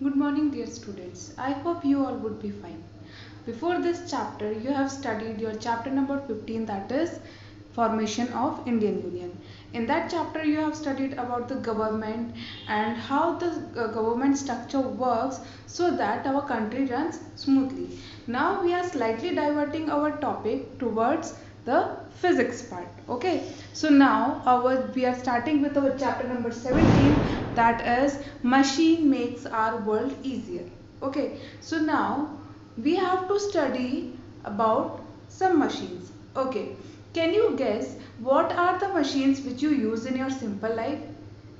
Good morning, dear students. I hope you all would be fine. Before this chapter, you have studied your chapter number 15, that is Formation of Indian Union. In that chapter, you have studied about the government and how the government structure works so that our country runs smoothly. Now we are slightly diverting our topic towards the physics part. Okay, so now we are starting with our chapter number 17, that is machine makes our world easier. Okay, so now we have to study about some machines. Okay, can you guess what are the machines which you use in your simple life?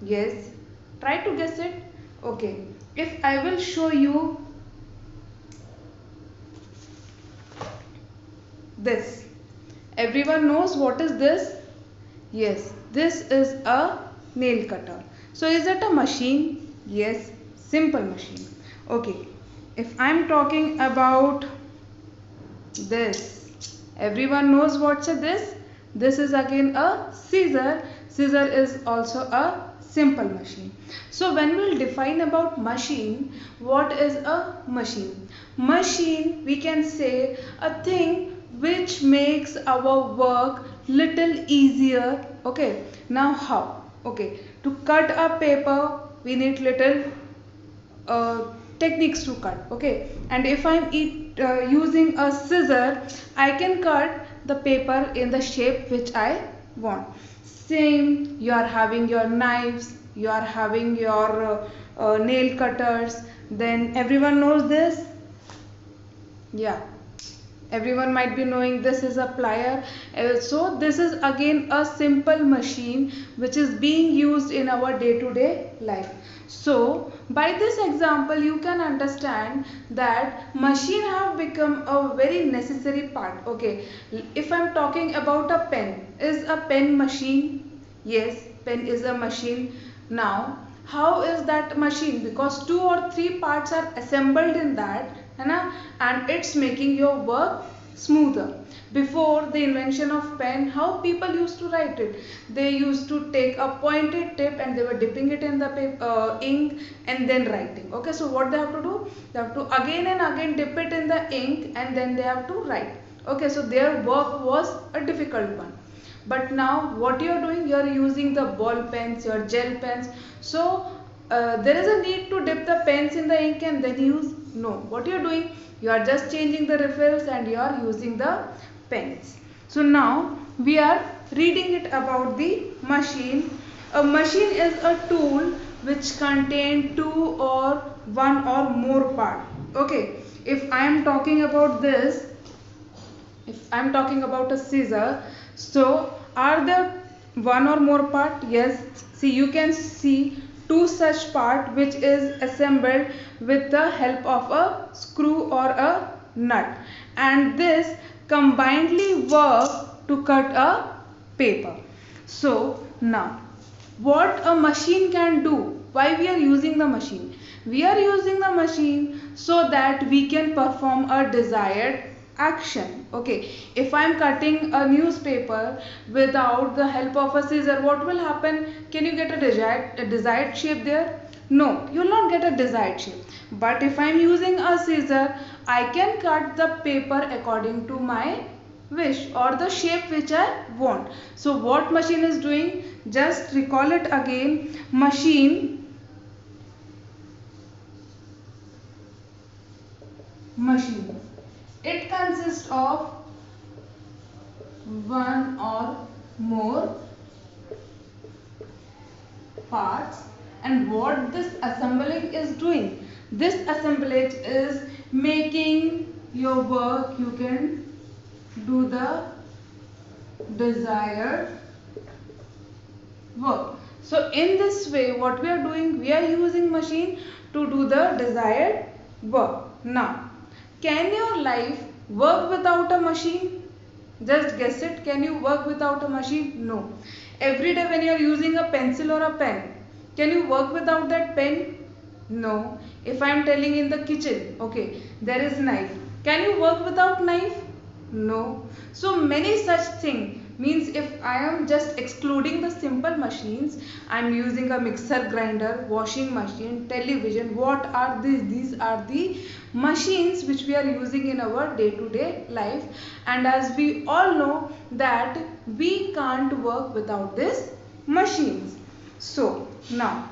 Yes, try to guess it. Okay, if I will show you this, everyone knows what is this? Yes, this is a nail cutter. So is it a machine? Yes, simple machine. Okay, if I am talking about this, everyone knows what's a this? This is again a scissor. Scissor is also a simple machine. So when we'll define about machine, what is a machine? Machine, we can say a thing which makes our work little easier. Okay, now how? Okay, to cut a paper we need little techniques to cut. Okay, and if I'm using a scissor, I can cut the paper in the shape which I want. Same, you are having your knives, you are having your nail cutters. Then everyone knows this. Yeah, everyone might be knowing this is a plier. So this is again a simple machine which is being used in our day-to-day life. So by this example you can understand that machine have become a very necessary part. Okay, if I'm talking about a pen, is a pen machine? Yes, pen is a machine. Now how is that machine? Because two or three parts are assembled in that, and it's making your work smoother. Before the invention of pen, how people used to write it? They used to take a pointed tip and they were dipping it in the paper, ink, and then writing. Okay, so what they have to do? They have to again and again dip it in the ink and then they have to write. Okay, so their work was a difficult one. But now what you are doing, you are using the ball pens, your gel pens. So there is a need to dip the pens in the ink and then use? No, what you are doing, you are just changing the refills and you are using the pens. So now we are reading it about the machine. A machine is a tool which contain two or one or more part. Okay, if I am talking about this, if I am talking about a scissor, so are there one or more part? Yes. See, you can see two such part which is assembled with the help of a screw or a nut, and this combinedly work to cut a paper. So now what a machine can do, why we are using the machine? We are using the machine so that we can perform a desired action. Okay, if I am cutting a newspaper without the help of a scissor, what will happen? Can you get a desired shape there? No, you will not get a desired shape. But if I am using a scissor, I can cut the paper according to my wish or the shape which I want. So what machine is doing? Just recall it again. Machine. It consists of one or more parts, and what this assembling is doing? This assemblage is making your work, you can do the desired work. So in this way what we are doing, we are using machine to do the desired work. Now can your life work without a machine? Just guess it. Can you work without a machine? No. Every day when you are using a pencil or a pen, can you work without that pen? No. If I am telling in the kitchen, okay, there is knife. Can you work without knife? No. So many such things Means if I am just excluding the simple machines, I am using a mixer grinder, washing machine, television. What are these? These are the machines which we are using in our day-to-day life, and as we all know that we can't work without these machines. So now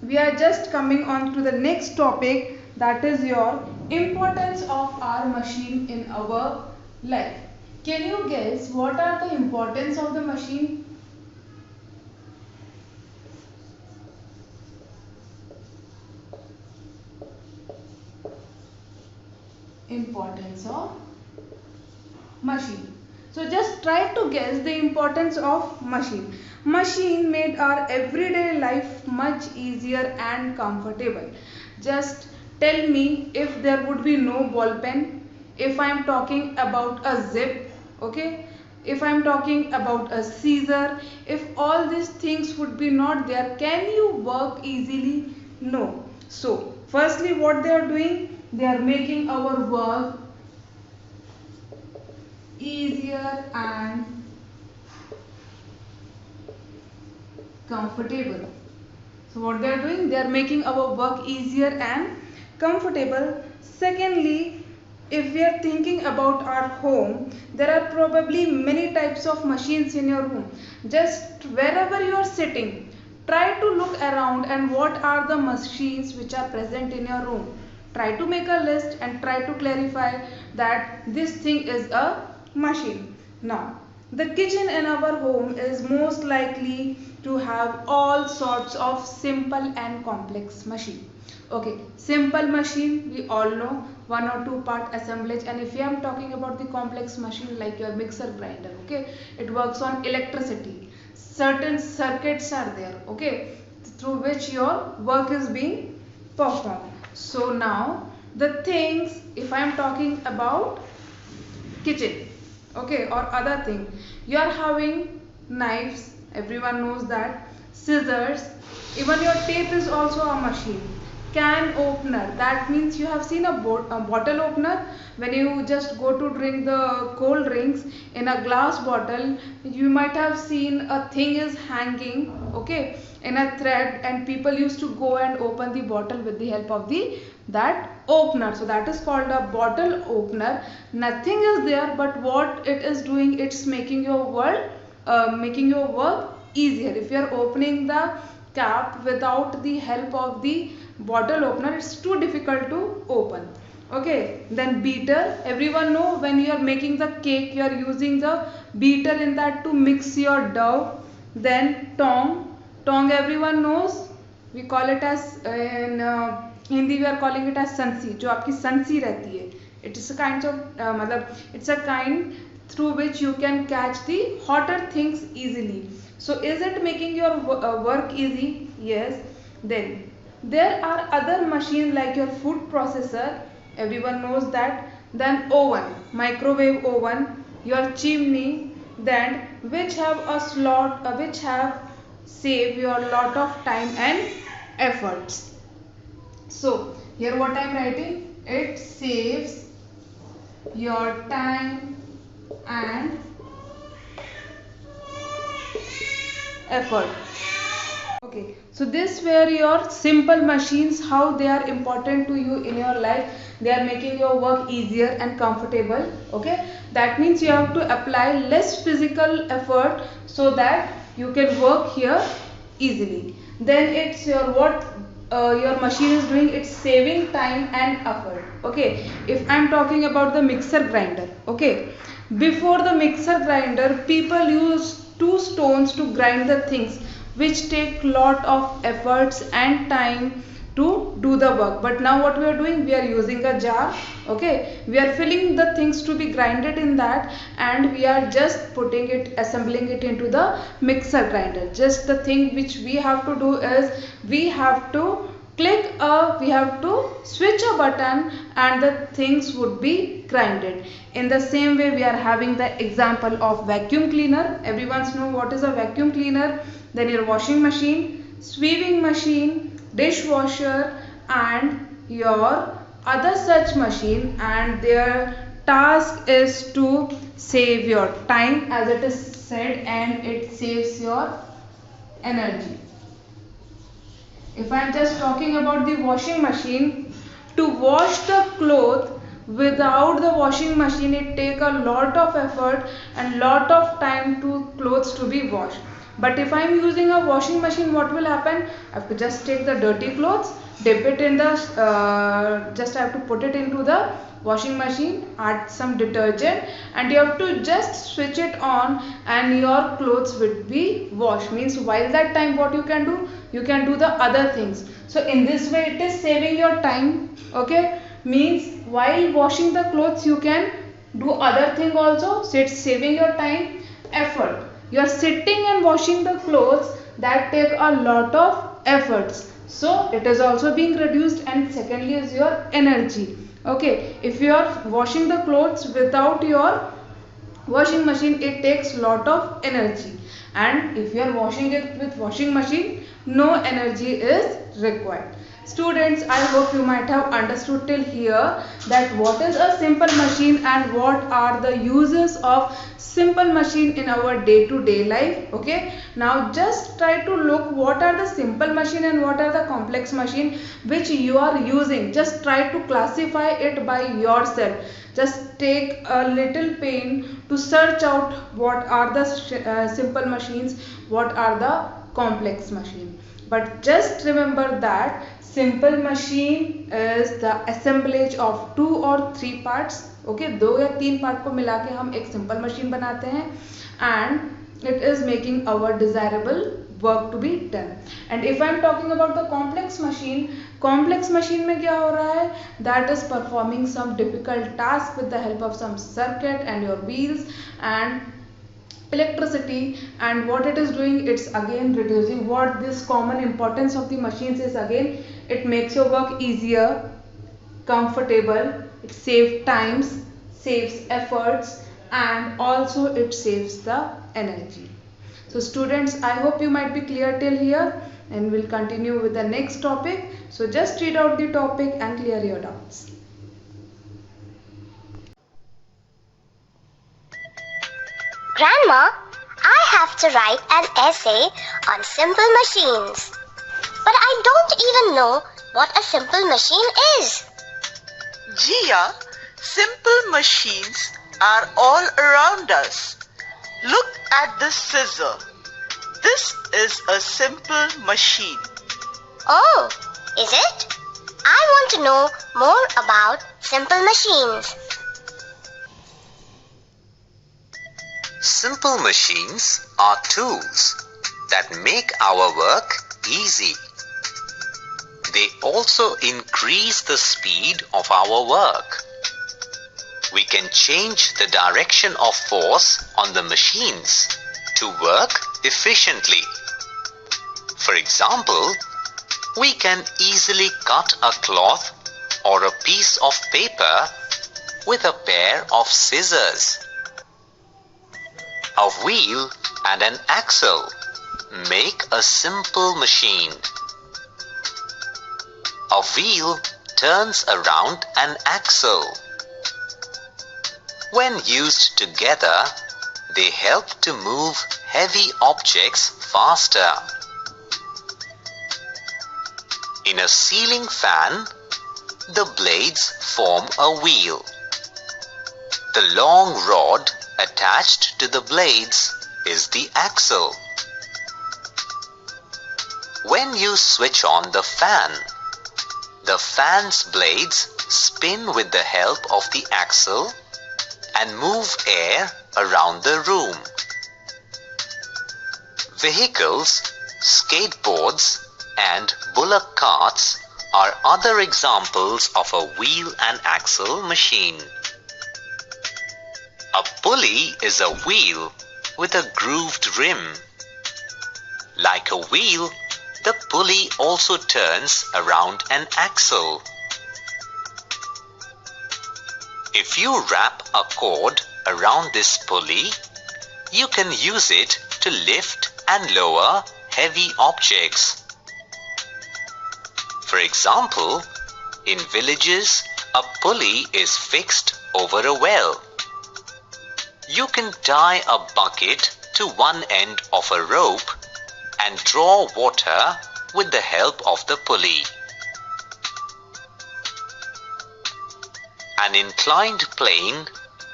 we are just coming on to the next topic, that is your importance of our machine in our life. Can you guess what are the importance of the machine? Importance of machine. So just try to guess the importance of machine. Machine made our everyday life much easier and comfortable. Just tell me if there would be no ball pen, if I am talking about a zip, okay, if I am talking about a scissor, if all these things would be not there, can you work easily? No. So firstly what they are doing, they are making our work easier and comfortable. So what they are doing, they are making our work easier and comfortable. Secondly, if we are thinking about our home, there are probably many types of machines in your room. Just wherever you are sitting, try to look around and what are the machines which are present in your room. Try to make a list and try to clarify that this thing is a machine. Now, the kitchen in our home is most likely to have all sorts of simple and complex machine. Okay, simple machine we all know, one or two part assemblage, and if I am talking about the complex machine like your mixer grinder, okay, it works on electricity. Certain circuits are there, okay, through which your work is being performed. So now the things, if I am talking about kitchen, okay, or other thing, you are having knives, everyone knows that, scissors, even your tape is also a machine. Can opener, that means you have seen a bottle opener. When you just go to drink the cold drinks in a glass bottle, you might have seen a thing is hanging, okay, in a thread, and people used to go and open the bottle with the help of the that opener. So that is called a bottle opener. Nothing is there, but what it is doing, it's making your work easier. If you are opening the cap without the help of the bottle opener, it's too difficult to open. Okay, then beater, everyone know when you are making the cake, you are using the beater in that to mix your dough. Then tongue everyone knows, we call it as in Hindi we are calling it as sansi, जो आपकी संसी रहती है. It is a kind of मतलब it's a kind through which you can catch the hotter things easily. So is it making your work easy? Yes. Then there are other machines like your food processor, everyone knows that. Then oven, microwave oven, your chimney, then which have a slot, which have save your lot of time and efforts. So here what I am writing, it saves your time and effort. Okay, so this were your simple machines, how they are important to you in your life. They are making your work easier and comfortable. Okay, that means you have to apply less physical effort so that you can work here easily. Then it's your what your machine is doing, it's saving time and effort. Okay, if I am talking about the mixer grinder, okay, before the mixer grinder people used two stones to grind the things, which take lot of efforts and time to do the work. But now what we are doing, we are using a jar, okay, we are filling the things to be grinded in that, and we are just putting it, assembling it into the mixer grinder. Just the thing which we have to do is we have to we have to switch a button and the things would be grinded. In the same way we are having the example of vacuum cleaner. Everyone knows what is a vacuum cleaner. Then your washing machine, sweeping machine, dishwasher and your other such machine, and their task is to save your time, as it is said, and it saves your energy. If I am just talking about the washing machine, to wash the cloth without the washing machine, it take a lot of effort and lot of time to clothes to be washed. But if I am using a washing machine, what will happen? I have to just take the dirty clothes, dip it in the just I have to put it into the washing machine, add some detergent, and you have to just switch it on and your clothes will be washed. Means while that time, what you can do? You can do the other things. So in this way it is saving your time. Okay, means while washing the clothes you can do other thing also, so it's saving your time, effort. You are sitting and washing the clothes, that take a lot of efforts, so it is also being reduced. And secondly is your energy. Okay, if you are washing the clothes without your washing machine, it takes lot of energy, and if you are washing it with washing machine, no energy is required. Students, I hope you might have understood till here that what is a simple machine and what are the uses of simple machine in our day-to-day life. Okay, now just try to look what are the simple machine and what are the complex machine which you are using. Just try to classify it by yourself. Just take a little pain to search out what are the simple machines, what are the complex machine. But just remember that simple machine is the assemblage of 2 or 3 parts. Okay, 2 या 3 part को मिला के हम एक simple machine बनाते हैं, and it is making our desirable work to be done. And if I am talking about the complex machine में क्या हो रहा है? That is performing some difficult task with the help of some circuit and your wheels and electricity. And what it is doing, it's again reducing. What this common importance of the machines is, again it makes your work easier, comfortable, it saves times, saves efforts, and also it saves the energy. So students, I hope you might be clear till here, and we'll continue with the next topic. So just read out the topic and clear your doubts. Grandma, I have to write an essay on simple machines. But I don't even know what a simple machine is. Jia, simple machines are all around us. Look at this scissor. This is a simple machine. Oh, is it? I want to know more about simple machines. Simple machines are tools that make our work easy. They also increase the speed of our work. We can change the direction of force on the machines to work efficiently. For example, we can easily cut a cloth or a piece of paper with a pair of scissors. A wheel and an axle make a simple machine. A wheel turns around an axle. When used together, they help to move heavy objects faster. In a ceiling fan, the blades form a wheel. The long rod attached to the blades is the axle. When you switch on the fan's blades spin with the help of the axle and move air around the room. Vehicles, skateboards, and bullock carts are other examples of a wheel and axle machine. A pulley is a wheel with a grooved rim. Like a wheel, the pulley also turns around an axle. If you wrap a cord around this pulley, you can use it to lift and lower heavy objects. For example, in villages A pulley is fixed over a well. You can tie a bucket to one end of a rope and draw water with the help of the pulley. An inclined plane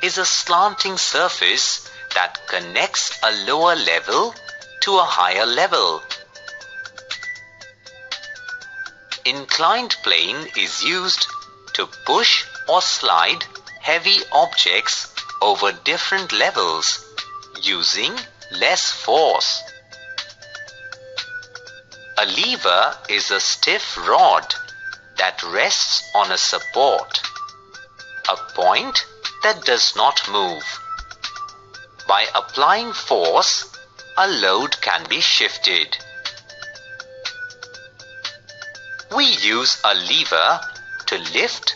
is a slanting surface that connects a lower level to a higher level. Inclined plane is used to push or slide heavy objects over different levels using less force. A lever is a stiff rod that rests on a support, a point that does not move. By applying force, a load can be shifted. We use a lever to lift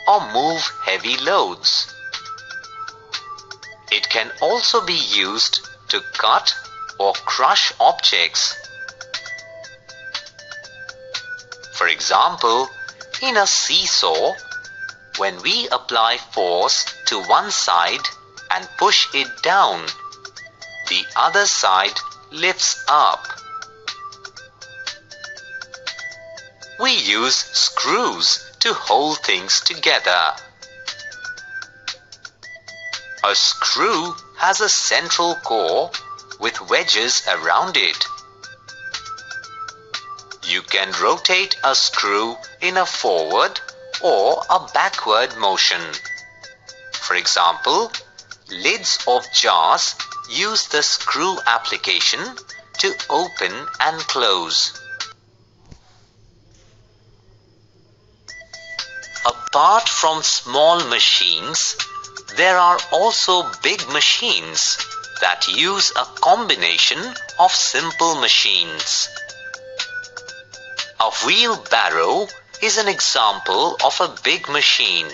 or move heavy loads. It can also be used to cut or crush objects. For example, in a seesaw, when we apply force to one side and push it down, the other side lifts up. We use screws to hold things together. A screw has a central core with wedges around it. You can rotate a screw in a forward or a backward motion. For example, lids of jars use the screw application to open and close. Apart from small machines, there are also big machines that use a combination of simple machines. A wheelbarrow is an example of a big machine.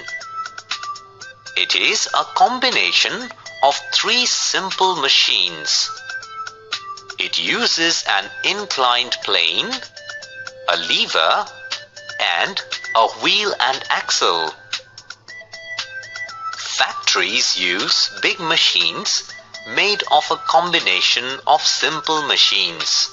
It is a combination of three simple machines. It uses an inclined plane, a lever, and a wheel and axle. Factories use big machines made of a combination of simple machines.